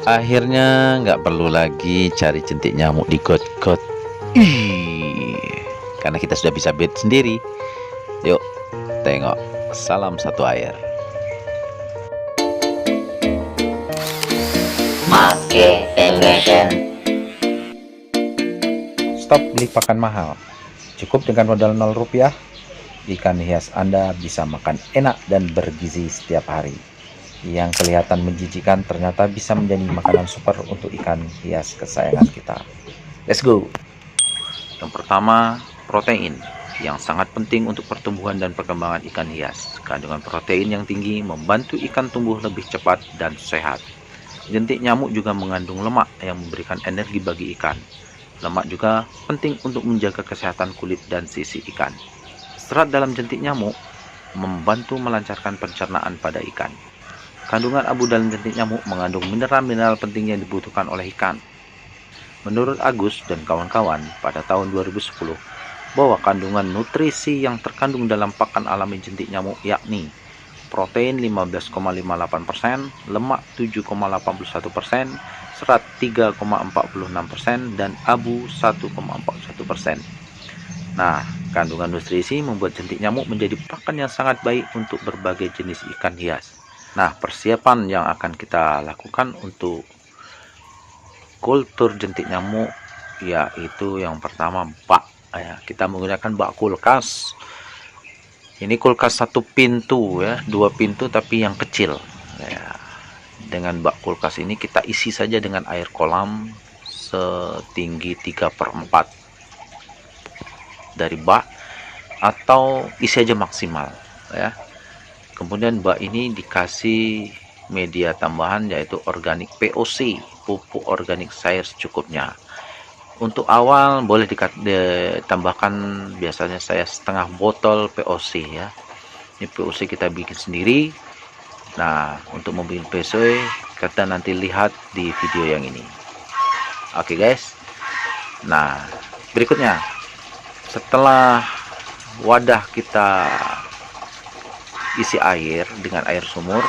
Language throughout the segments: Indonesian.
Akhirnya nggak perlu lagi cari jentik nyamuk di got-got. Ih, karena kita sudah bisa bed sendiri. Yuk, tengok. Salam satu air. Maske Invasion. Stop beli pakan mahal. Cukup dengan modal 0 rupiah, ikan hias Anda bisa makan enak dan bergizi setiap hari. Yang kelihatan menjijikan ternyata bisa menjadi makanan super untuk ikan hias kesayangan kita. Let's go! Yang pertama, protein yang sangat penting untuk pertumbuhan dan perkembangan ikan hias. Kandungan protein yang tinggi membantu ikan tumbuh lebih cepat dan sehat. Jentik nyamuk juga mengandung lemak yang memberikan energi bagi ikan. Lemak juga penting untuk menjaga kesehatan kulit dan sisi ikan. Serat dalam jentik nyamuk membantu melancarkan pencernaan pada ikan. Kandungan abu dalam jentik nyamuk mengandung mineral-mineral penting yang dibutuhkan oleh ikan. Menurut Agus dan kawan-kawan pada tahun 2010, bahwa kandungan nutrisi yang terkandung dalam pakan alami jentik nyamuk yakni protein 15,58%, lemak 7,81%, serat 3,46%, dan abu 1,41%. Nah, kandungan nutrisi membuat jentik nyamuk menjadi pakan yang sangat baik untuk berbagai jenis ikan hias. Nah, persiapan yang akan kita lakukan untuk kultur jentik nyamuk yaitu yang pertama bak. Kita menggunakan bak kulkas. Ini kulkas satu pintu ya, 2 pintu tapi yang kecil. Ya, dengan bak kulkas ini kita isi saja dengan air kolam setinggi 3/4 dari bak atau isi aja maksimal ya. Kemudian bak ini dikasih media tambahan yaitu organik POC, pupuk organik cair secukupnya. Untuk awal boleh ditambahkan, biasanya saya setengah botol POC ya. Ini POC kita bikin sendiri. Nah, untuk membuat POC kita nanti lihat di video yang ini. Oke guys. Nah, berikutnya setelah wadah kita isi air dengan air sumur,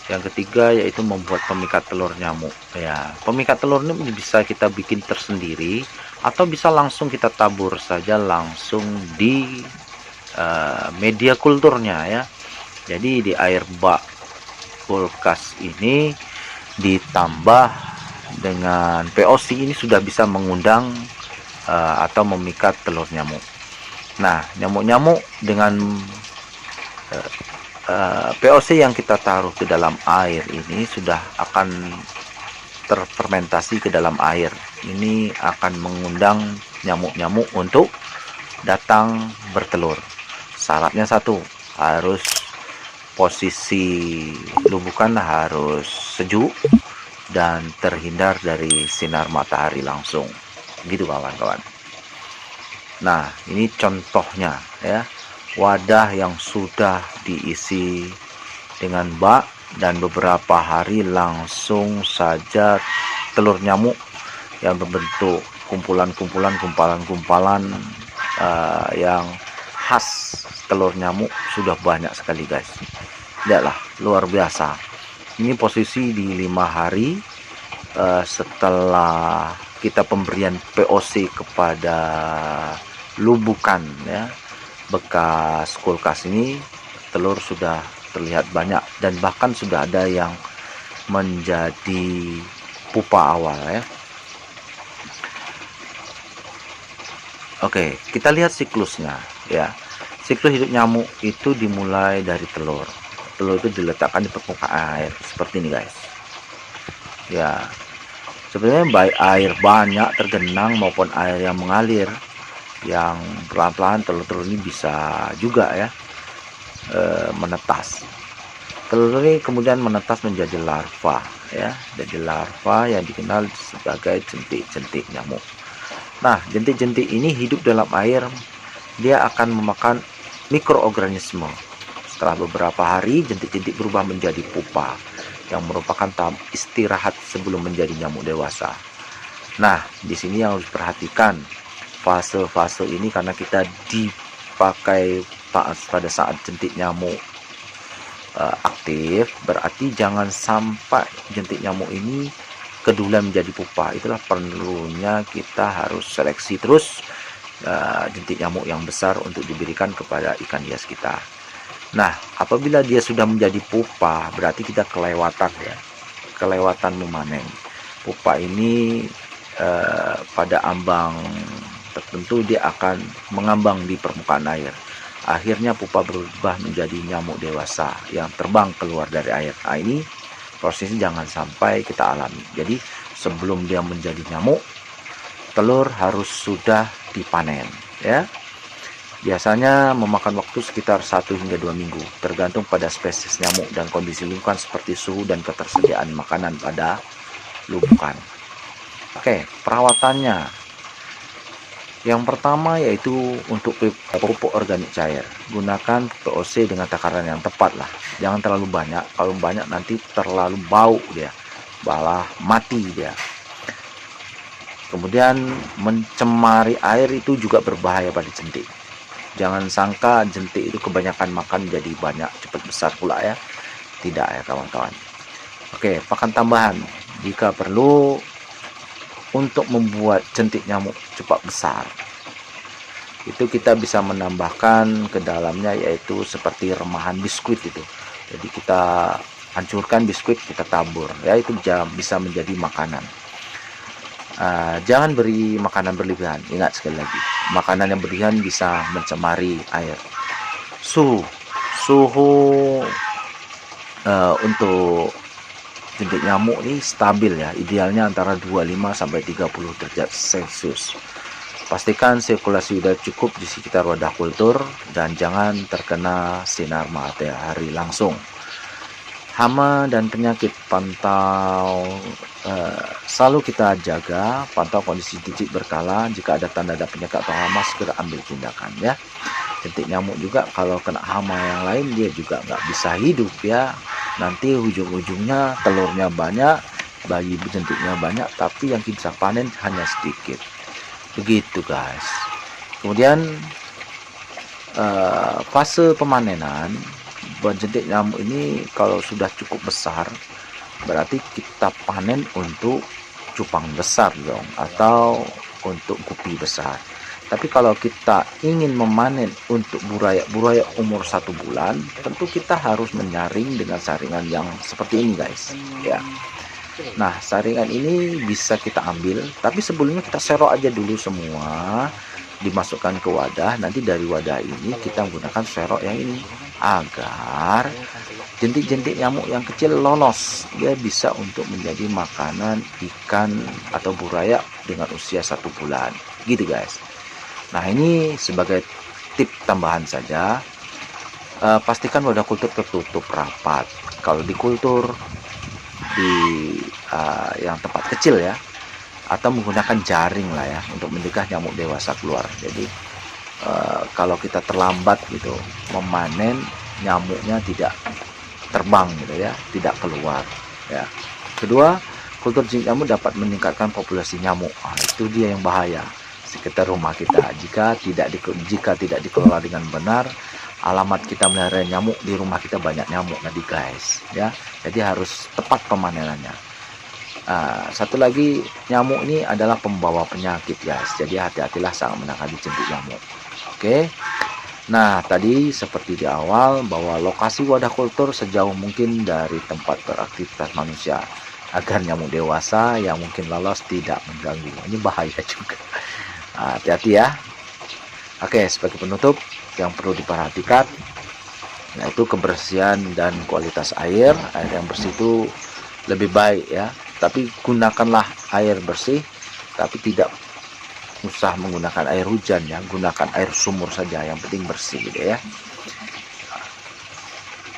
yang ketiga yaitu membuat pemikat telur nyamuk ya. Pemikat telur ini bisa kita bikin tersendiri atau bisa langsung kita tabur saja langsung di media kulturnya ya. Jadi di air bak kulkas ini ditambah dengan POC ini sudah bisa mengundang atau memikat telur nyamuk. Nah, nyamuk-nyamuk dengan POC yang kita taruh ke dalam air ini sudah akan terfermentasi ke dalam air. Ini akan mengundang nyamuk-nyamuk untuk datang bertelur. Syaratnya satu, harus posisi lubukan harus sejuk dan terhindar dari sinar matahari langsung. Gitu kawan-kawan. Nah, ini contohnya ya. Wadah yang sudah diisi dengan bak dan beberapa hari langsung saja telur nyamuk yang berbentuk kumpulan-kumpulan yang khas telur nyamuk sudah banyak sekali guys. Lihatlah, luar biasa. Ini posisi di 5 hari setelah kita pemberian POC kepada lubukan ya, bekas kulkas ini, telur sudah terlihat banyak dan bahkan sudah ada yang menjadi pupa awal ya. Oke, kita lihat siklusnya ya. Siklus hidup nyamuk itu dimulai dari telur. Telur itu diletakkan di permukaan air seperti ini guys. Ya, sebenarnya baik air banyak tergenang maupun air yang mengalir, yang pelan-pelan telur-telur ini bisa juga ya menetas. Telur ini kemudian menetas menjadi larva ya, jadi larva yang dikenal sebagai jentik-jentik nyamuk. Nah, jentik-jentik ini hidup dalam air, dia akan memakan mikroorganisme. Setelah beberapa hari, jentik-jentik berubah menjadi pupa yang merupakan tahap istirahat sebelum menjadi nyamuk dewasa. Nah, di sini yang harus diperhatikan fase-fase ini, karena kita dipakai pada saat jentik nyamuk aktif, berarti jangan sampai jentik nyamuk ini kedulan menjadi pupa. Itulah perlunya kita harus seleksi terus jentik nyamuk yang besar untuk diberikan kepada ikan hias kita. Nah, apabila dia sudah menjadi pupa, berarti kita kelewatan ya, kelewatan memanen. Pupa ini pada ambang tertentu dia akan mengambang di permukaan air. Akhirnya pupa berubah menjadi nyamuk dewasa yang terbang keluar dari air. Nah, ini prosesnya jangan sampai kita alami. Jadi sebelum dia menjadi nyamuk, telur harus sudah dipanen ya. Biasanya memakan waktu sekitar 1 hingga 2 minggu, tergantung pada spesies nyamuk dan kondisi lingkungan seperti suhu dan ketersediaan makanan pada lubang. Oke, perawatannya. Yang pertama yaitu untuk pupuk organik cair. Gunakan POC dengan takaran yang tepat lah. Jangan terlalu banyak. Kalau banyak nanti terlalu bau dia, malah mati dia. Kemudian mencemari air itu juga berbahaya pada jentik. Jangan sangka jentik itu kebanyakan makan jadi banyak cepat besar pula ya. Tidak ya kawan-kawan. Oke, pakan tambahan jika perlu untuk membuat jentik nyamuk cepat besar. Itu kita bisa menambahkan ke dalamnya yaitu seperti remahan biskuit itu. Jadi kita hancurkan biskuit, kita tabur ya, itu bisa menjadi makanan. Jangan beri makanan berlebihan. Ingat sekali lagi, makanan yang berlebihan bisa mencemari air. Suhu untuk jentik nyamuk ini stabil ya, idealnya antara 25 sampai 30 derajat Celcius. Pastikan sirkulasi udara cukup di sekitar wadah kultur dan jangan terkena sinar matahari langsung. Hama dan penyakit selalu kita jaga, pantau kondisi jentik berkala. Jika ada tanda-tanda penyakit atau hama, segera ambil tindakan ya. Jentik nyamuk juga kalau kena hama yang lain dia juga nggak bisa hidup ya. Nanti ujung-ujungnya telurnya banyak, bayi jentiknya banyak, tapi yang kita panen hanya sedikit. Begitu guys. Kemudian fase pemanenan jentik nyamuk ini kalau sudah cukup besar, berarti kita panen untuk cupang besar dong, atau untuk gupi besar. Tapi kalau kita ingin memanen untuk buraya umur 1 bulan, tentu kita harus menyaring dengan saringan yang seperti ini guys ya. Nah, saringan ini bisa kita ambil, tapi sebelumnya kita serok aja dulu semua, dimasukkan ke wadah. Nanti dari wadah ini kita menggunakan serok yang ini agar jentik-jentik nyamuk yang kecil lolos, dia bisa untuk menjadi makanan ikan atau buraya dengan usia 1 bulan gitu guys. Nah, ini sebagai tip tambahan saja. Pastikan wadah kultur tertutup rapat. Kalau di kultur di yang tempat kecil ya, atau menggunakan jaring lah ya untuk mencegah nyamuk dewasa keluar. Jadi kalau kita terlambat gitu memanen, nyamuknya tidak terbang gitu ya, tidak keluar ya. Kedua, kultur jentik nyamuk dapat meningkatkan populasi nyamuk. Itu dia yang bahaya sekitar rumah kita. Jika tidak dikelola dengan benar, alamat kita melihara nyamuk, di rumah kita banyak nyamuk tadi guys ya. Jadi harus tepat pemanenannya. Satu lagi, nyamuk ini adalah pembawa penyakit guys, jadi hati-hatilah saat menangani jentik nyamuk. Oke. Nah, tadi seperti di awal bahwa lokasi wadah kultur sejauh mungkin dari tempat beraktivitas manusia agar nyamuk dewasa yang mungkin lolos tidak mengganggu. Ini bahaya juga. Hati-hati ya. Oke, sebagai penutup yang perlu diperhatikan yaitu kebersihan dan kualitas air. Air yang bersih itu lebih baik ya, tapi gunakanlah air bersih, tapi tidak usah menggunakan air hujan ya, gunakan air sumur saja, yang penting bersih gitu ya.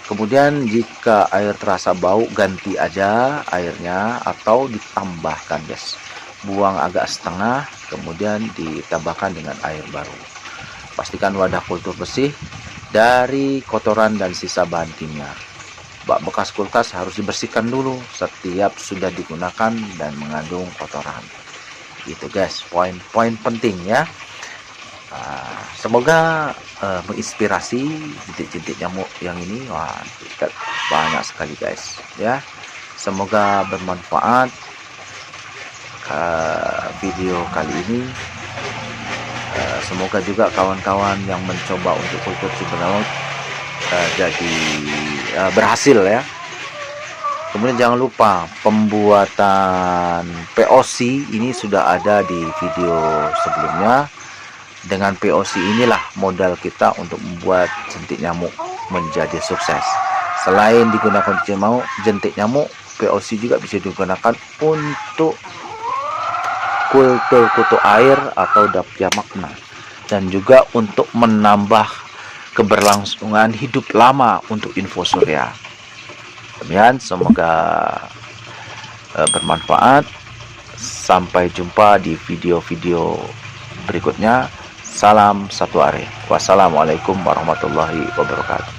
Kemudian jika air terasa bau, ganti aja airnya atau ditambahkan guys, buang agak setengah kemudian ditambahkan dengan air baru. Pastikan wadah kultur bersih dari kotoran dan sisa bahan kimia. Bak bekas kulkas harus dibersihkan dulu setiap sudah digunakan dan mengandung kotoran. Gitu guys, poin-poin penting ya. Semoga menginspirasi jentik-jentik nyamuk yang ini. Wah, banyak sekali guys ya. Semoga bermanfaat. video kali ini. Semoga juga kawan-kawan yang mencoba untuk kultur Cibernau jadi berhasil ya. Kemudian jangan lupa pembuatan POC ini sudah ada di video sebelumnya. Dengan POC inilah modal kita untuk membuat jentik nyamuk menjadi sukses. Selain digunakan jentik nyamuk, POC juga bisa digunakan untuk kultur kutu air atau dapia magna, dan juga untuk menambah keberlangsungan hidup lama untuk infosurya. Demikian, semoga bermanfaat. Sampai jumpa di video-video berikutnya. Salam satu arah. Wassalamualaikum warahmatullahi wabarakatuh.